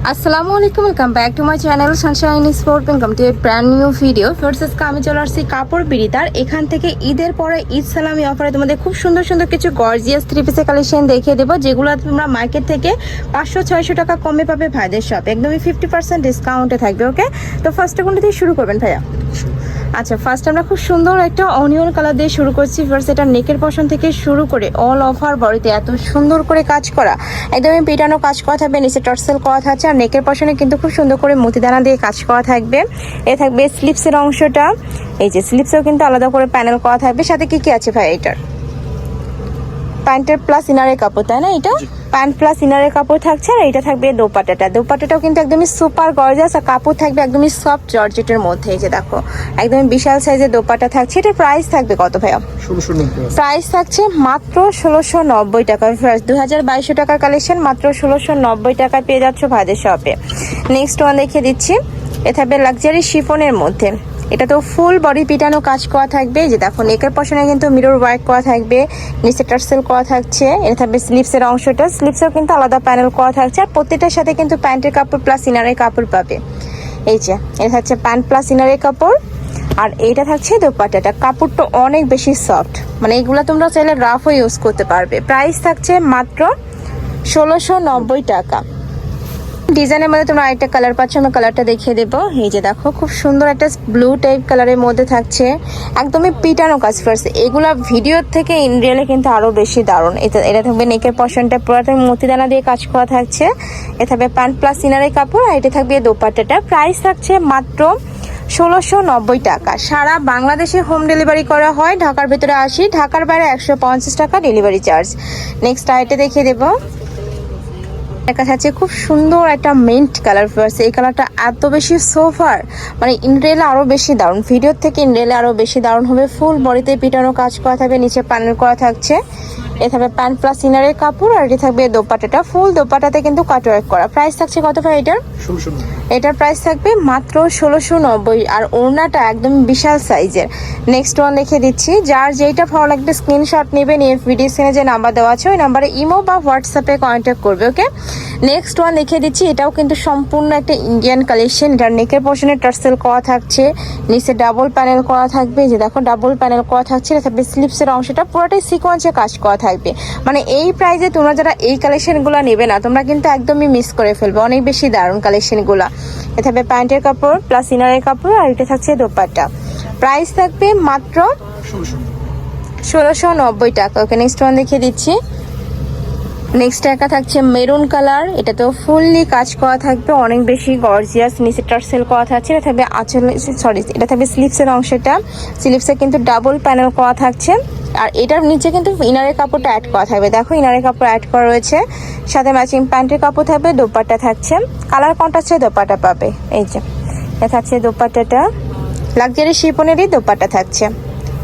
আসসালামু আলাইকুম, welcome back to my channel Sunshine sport. Welcome to A brand new video. First আমি চলে আসছি কাপড় বিড়িতার। এখান থেকে ঈদের পরে ঈদ সালামি অফারে তোমাদের খুব সুন্দর সুন্দর কিছু গর্জিয়াস থ্রি পিসের কালেকশন দেখিয়ে দেবো, যেগুলো তোমরা মার্কেট থেকে 500-600 টাকা কমে পাবে ভাইদের শপ, একদমই 50% ডিসকাউন্টে থাকবে। ওকে, তো ফার্স্টে কোনটা দিয়ে শুরু করবেন ভাইয়া? আচ্ছা, ফার্স্ট আমরা খুব সুন্দর একটা অনিয়ন কালার দিয়ে শুরু করছি। ফার্স্ট এটা নেকের পশন থেকে শুরু করে অল ওভার বডিতে এত সুন্দর করে কাজ করা, একদমই পিটানো কাজ করা থাকবে, নিচে টার্সেল করা থাকছে। আর নেকের পশনে কিন্তু খুব সুন্দর করে মতিদানা দিয়ে কাজ করা থাকবে। এ থাকবে স্লিপসের অংশটা, এই যে স্লিপসেও কিন্তু আলাদা করে প্যানেল করা থাকবে। সাথে কি কি আছে ভাই? এটার প্যান্টের প্লাস ইনারের কাপড়, তাই না? এটা প্যান্ট প্লাস ইনারের কাপড় থাকছে। আর এটা থাকবে দোপাট্টাটাও কিন্তু একদমই সুপার গর্জিয়াস, আর কাপড় থাকবে একদমই সফট জর্জেটের মধ্যে। এই যে দেখো, একদমই বিশাল সাইজের দোপাট্টা থাকছে। এটার প্রাইস থাকবে কত ভাইয়া? 1690। প্রাইস থাকছে মাত্র 1690 টাকা। 2200 টাকার কালেকশন মাত্র 1690 টাকা পেয়ে যাচ্ছ ভাইদের শপে। নেক্সট ওয়ান দেখিয়ে দিচ্ছি, এ থাকবে লাক্সারি শিফনের মধ্যে। এটা তো ফুল বডি পিটানো কাজ করা থাকবে। যে দেখো, নেকের পশনে কিন্তু মিরর ওয়ার্ক করা থাকবে, নিচে টার্সেল করা থাকছে। এটা থাকবে স্লিপসের অংশটা, স্লিপসেও কিন্তু আলাদা প্যানেল করা থাকছে। আর প্রত্যেকটার সাথে কিন্তু প্যান্টের কাপড় প্লাস ইনারের কাপড় পাবে। এই যে এটা হচ্ছে প্যান্ট প্লাস ইনারের কাপড়। আর এইটা থাকছে দোপাট্টাটা, কাপড়টা অনেক বেশি সফট, মানে এগুলা তোমরা চাইলে রাফও ইউজ করতে পারবে। প্রাইস থাকছে মাত্র 1690 টাকা। ডিজাইনের মধ্যে তোমরা আরেকটা কালার পাচ্ছ, আমি কালারটা দেখিয়ে দেবো। এই যে দেখো, খুব সুন্দর একটা ব্লু টাইপ কালারের মধ্যে থাকছে, একদমই পিটানো কাজ। ফার্স্ট এগুলা ভিডিওর থেকে ইন রিয়েলে কিন্তু আরো বেশি দারুণ। এটা থাকবে নেকের পশনটা পুরোটা মতিদানা দিয়ে কাজ করা থাকছে। এটা থাকবে প্যান্ট প্লাস ইনারের কাপড়। আর এটা থাকবে দোপাট্টাটা। প্রাইস থাকছে মাত্র 1690 টাকা। সারা বাংলাদেশে হোম ডেলিভারি করা হয়, ঢাকার ভিতরে 80, ঢাকার বাইরে 150 টাকা ডেলিভারি চার্জ। নেক্সট আইটে দেখিয়ে দেবো, দেখা যাচ্ছে খুব সুন্দর একটা মিন্ট কালার। এই কালারটা এত বেশি সোফার, মানে ইনরেলে আরো বেশি দারুণ, ভিডিওর থেকে ইনরেলে আরো বেশি দারুণ হবে। ফুল বডিতে পিটানো কাজ করা থাকবে, নিচে প্যানেল করা থাকছে। এ থাকবে প্যান্ট প্লাস ইনারের কাপড়। আর এটি থাকবে দোপাট্টাটা, ফুল দোপাট্টাতে কিন্তু কাটওয়ার্ক করা। প্রাইস থাকছে কত ভাই এটার? 1690। এটার প্রাইস থাকবে মাত্র 1690। আর ওড়নাটা একদম বিশাল সাইজের। নেক্সট ওয়ান দেখিয়ে দিচ্ছি, যার যেটা ভালো লাগবে স্ক্রিনশট নেবে, নিয়ে ভিডিও স্ক্রিনে যে নাম্বার দেওয়া আছে ওই নাম্বারে ইমো বা হোয়াটসঅ্যাপে কন্ট্যাক্ট করবে। ওকে, নেক্সট ওয়ান দেখিয়ে দিচ্ছি, এটাও কিন্তু সম্পূর্ণ একটা ইন্ডিয়ান কালেকশন। এটার নেকের পোর্শনে টার্সেল করা থাকছে, নিচে ডাবল প্যানেল করা থাকবে। যে দেখো, ডাবল প্যানেল করা থাকছে। এটা থাকবে স্লিপসের অংশটা পুরোটাই সিকোয়েন্সে কাজ করা থাকবে। মানে এই প্রাইসে তোমরা যারা এই কালেকশনগুলো নেবে না, তোমরা কিন্তু একদমই মিস করে ফেলবে, অনেক বেশি দারুণ কালেকশনগুলো। এটা থাকবে প্যান্টের কাপড় প্লাস ইনারের কাপড়। আর এটা থাকছে দোপাট্টা। প্রাইস থাকবে মাত্র 1690 টাকা। ওকে, নেক্সট ওয়ান দেখিয়ে দিচ্ছি। নেক্সট একটা থাকছে মেরুন কালার। এটা তো ফুললি কাজ করা থাকবে, অনেক বেশি গর্জিয়াস, নিচে টার্সেল করা থাকছে। এটা থাকবে এটা থাকবে স্লিপসের অংশটা, স্লিপসে কিন্তু ডাবল প্যানেল করা থাকছে। আর এটার নিচে কিন্তু ইনারের কাপড়টা অ্যাড করা থাকবে। দেখো, ইনারের কাপড় অ্যাড করা রয়েছে, সাথে ম্যাচিং প্যান্টের কাপড় থাকবে, দোপাট্টা থাকছে। কালার কন্ট্রাস্টে দোপাট্টা পাবে। এই যে এটা থাকছে দোপাট্টাটা, লাক্সারি শিফনেরই দোপাট্টা থাকছে,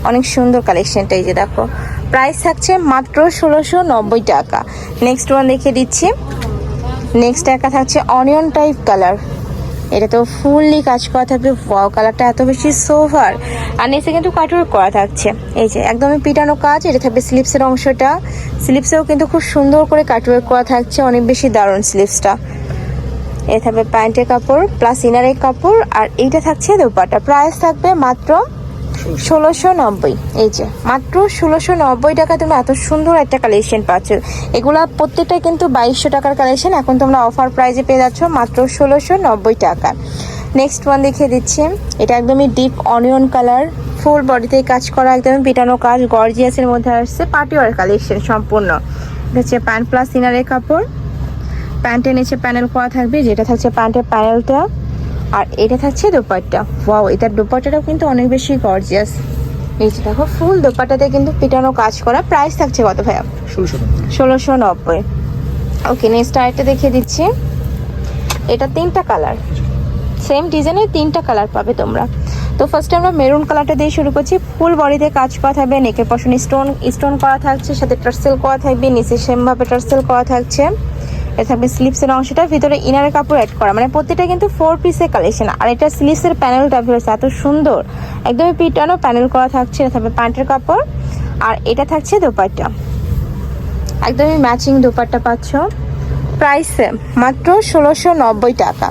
অনেক সুন্দর কালেকশনটা। এই যে দেখো, প্রাইস থাকছে মাত্র 1690 টাকা। নেক্সট ওয়ান দেখিয়ে দিচ্ছি। নেক্সট একটা থাকছে অনিয়ন টাইপ কালার। এটা তো ফুললি কাজ করা থাকবে। ওয়াও, কালারটা এত বেশি সোভার। আর নিচে কিন্তু কাটওয়ার্ক করা থাকছে। এই যে একদমই পিটানো কাজ। এটা থাকবে স্লিপসের অংশটা, স্লিপসেও কিন্তু খুব সুন্দর করে কাটওয়ার্ক করা থাকছে, অনেক বেশি দারুণ স্লিপসটা। এটা থাকবে প্যান্টের কাপড় প্লাস ইনারের কাপড়। আর এইটা থাকছে দোপাট্টা। প্রাইস থাকবে মাত্র 1690। এই যে মাত্র 1690 টাকা তুমি এত সুন্দর একটা কালেকশন পাচ্ছ। এগুলা প্রত্যেকটা কিন্তু 2200 টাকার কালেকশন, এখন তোমরা অফার প্রাইসে পেয়ে যাচ্ছ মাত্র 1690 টাকা। নেক্সট ওয়ান দেখিয়ে দিচ্ছি, এটা একদমই ডিপ অনিয়ন কালার, ফুল বডিতে কাজ করা, একদমই পিটানো কাজ, গর্জিয়াসের মধ্যে আসছে, পার্টিওয়ার কালেকশন সম্পূর্ণ। এটা হচ্ছে প্যান্ট প্লাস ইনারের কাপড়, প্যান্টের নিচে প্যানেল করা থাকবে, যেটা থাকছে প্যান্টের প্যানেলটা। আর এটা থাকছে দোপাট্টা। ওয়াও, এটার দোপাট্টাটাও কিন্তু অনেক বেশি গর্জিয়াস। এই যে দেখো, ফুল দোপাট্টাতে কিন্তু পিটানো কাজ করা। প্রাইস থাকছে কত ভাইয়া? 1690। ওকে, নেক্সট আরেকটা দেখিয়ে দিচ্ছি। এটা 3টা কালার, সেম ডিজাইনের 3টা কালার পাবে তোমরা। তো ফার্স্টে আমরা মেরুন কালারটা দিয়ে শুরু করছি। ফুল বডিতে কাজ করা থাকবে, নেকের পশনে স্টোন করা থাকছে, সাথে টার্সেল করা থাকবে, নিচে সেমভাবে টার্সেল করা থাকছে। এটা থাকবে স্লিপসের অংশটা, ভিতরে ইনারের কাপড় অ্যাড করা, মানে প্রত্যেকটা কিন্তু 4 পিসের কালেকশন। আর এটা স্লিপসের প্যানেলটা এত সুন্দর, একদমই পিটানো প্যানেল করা থাকছে। এটা থাকবে প্যান্টের কাপড়। আর এটা থাকছে দোপাট্টা, একদমই ম্যাচিং দোপাট্টা পাচ্ছ। প্রাইস মাত্র 1690 টাকা।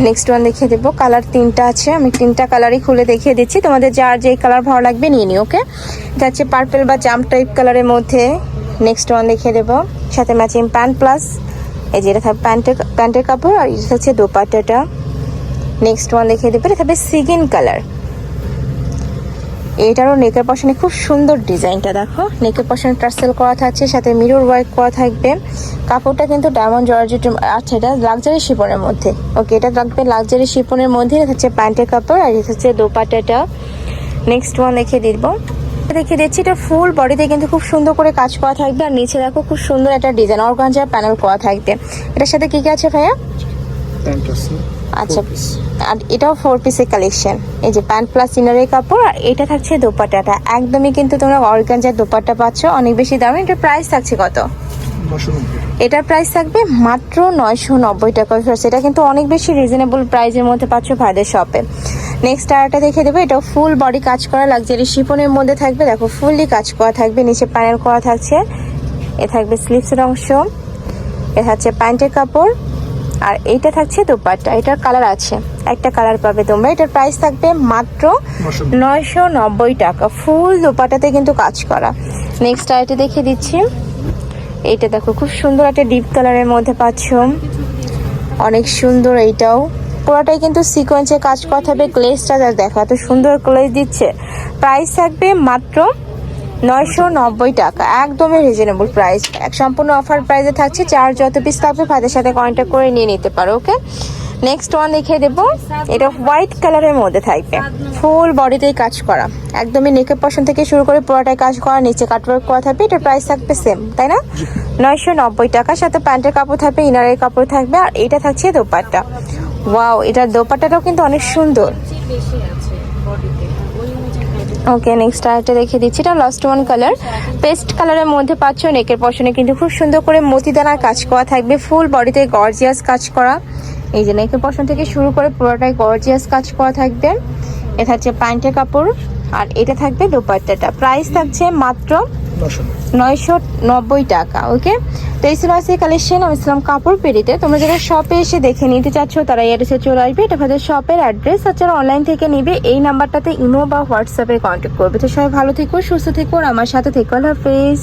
নেক্সট ওয়ান দেখিয়ে দেবো, কালার তিনটা আছে, আমি তিনটা কালারই খুলে দেখিয়ে দিচ্ছি, তোমাদের যার যেই কালার ভালো লাগবে নিয়ে নিও। ওকে, এটা হচ্ছে পার্পল বা জাম টাইপ কালারের মধ্যে। নেক্সট ওয়ান দেখিয়ে দেবো, সাথে ম্যাচিং প্যান্ট প্লাস এই যে এটা থাকবে প্যান্টের কাপড়, আর এটা হচ্ছে দোপাট্টাটা। নেক্সট ওয়ান দেখিয়ে দেবো, এটা থাকবে সিগিন কালার। এটারও নেকের পশনে খুব সুন্দর ডিজাইনটা দেখো, নেকের পশনে টার্সেল করা থাকছে, সাথে মিরর ওয়ার্ক করা থাকবে। কাপড়টা কিন্তু ডায়মন্ড জর্জেট, আচ্ছা এটা লাক্সারি শিপনের মধ্যে। ওকে, এটা থাকবে লাক্সারি শিপনের মধ্যে। এটা হচ্ছে প্যান্টের কাপড় আর এটা হচ্ছে দোপাট্টাটা। নেক্সট ওয়ান দেখিয়ে দিচ্ছি, এটা ফুল বডিতে কিন্তু খুব সুন্দর করে কাজ করা থাকবে, আর নিচে দেখো খুব সুন্দর একটা ডিজাইন অর্গানজার প্যানেল করা থাকবে। এটার সাথে কি কি আছে ভাইয়া? আচ্ছা, আর এটাও 4 পিসের কালেকশন। এই যে প্যান্ট প্লাস ইনারের কাপড়, আর এটা থাকছে দোপাট্টাটা। একদমই কিন্তু তোমরা অর্গানজার দোপাট্টা পাচ্ছ অনেক বেশি দামে। এটার প্রাইস থাকছে কত? এটার প্রাইস থাকবে মাত্র 990 টাকা। এটা কিন্তু অনেক বেশি রিজনেবল প্রাইসের মধ্যে পাচ্ছ ভাইদের শপে। নেক্সট আরেকটা দেখে দেবো, এটা ফুল বডি কাজ করা লাক্সারি শিফনের মধ্যে থাকবে। দেখো ফুললি কাজ করা থাকবে, নিচে প্যানেল করা থাকছে। এ থাকবে স্লিভসের অংশ, এ থাকছে প্যান্টের কাপড়, আর এইটা থাকছে দোপাট্টা। এটার কালার আছে, একটা কালার পাবে তোমরা। এটার প্রাইস থাকবে মাত্র 990 টাকা। ফুল দোপাট্টাতে কিন্তু কাজ করা। নেক্সট আরেকটা দেখিয়ে দিচ্ছি, এইটা দেখো খুব সুন্দর একটা ডিপ কালারের মধ্যে পাচ্ছ, অনেক সুন্দর। এইটাও পুরোটাই কিন্তু সিকোয়েন্সে কাজ করা থাকবে। গ্লেজটা দেখো এত সুন্দর গ্লেজ দিচ্ছে। প্রাইস থাকবে মাত্র 990 টাকা, একদমই রিজনেবল প্রাইস। সম্পূর্ণ অফার প্রাইসে থাকছে। যার যত পিস থাকবে ভাইদের সাথে কন্ট্যাক্ট করে নিয়ে নিতে পারো। ওকে, নেক্সট ওয়ান দেখিয়ে দেবো, এটা হোয়াইট কালারের মধ্যে থাকবে, ফুল বডিতেই কাজ করা, একদমই নেকের পশন থেকে শুরু করে পুরোটাই কাজ করা, নিচে কাটওয়ার্ক করা থাকবে। এটার প্রাইস থাকবে সেম, তাই না? 990 টাকা। সাথে প্যান্টের কাপড় থাকবে, ইনারের কাপড় থাকবে, আর এটা থাকছে দোপাট্টা। ওয়াও, এটার দোপাট্টাটাও কিন্তু অনেক সুন্দর। ওকে, নেক্সট আরেকটা দেখে দিচ্ছি, এটা লাস্ট ওয়ান কালার, পেস্ট কালারের মধ্যে পাচ্ছ। নেকের পশনে কিন্তু খুব সুন্দর করে মতিদানার কাজ করা থাকবে, ফুল বডিতে গর্জিয়াস কাজ করা। এই যে নেকের পশন থেকে শুরু করে পুরোটাই গর্জিয়াস কাজ করা থাকবে। এটা হচ্ছে প্যান্টের কাপড়, আর এটা থাকবে দোপাট্টাটা। প্রাইস থাকছে মাত্র 990 টাকা। ওকে, তো এই ছিল আজকে কালেকশন। আমি ছিলাম কাপড় পেরিতে। তোমরা যারা শপে এসে দেখে নিতে চাচ্ছ তারা এই অ্যাড্রেসে চলে আসবে। এটা আমাদের শপের অ্যাড্রেস। আর যারা অনলাইন থেকে নিবে এই নাম্বারটাতে ইমো বা হোয়াটসঅ্যাপে কন্ট্যাক্ট করবে। তো সবাই ভালো থেকো, সুস্থ থেকো, আর আমার সাথে থেকো। আল্লাহ হাফেজ।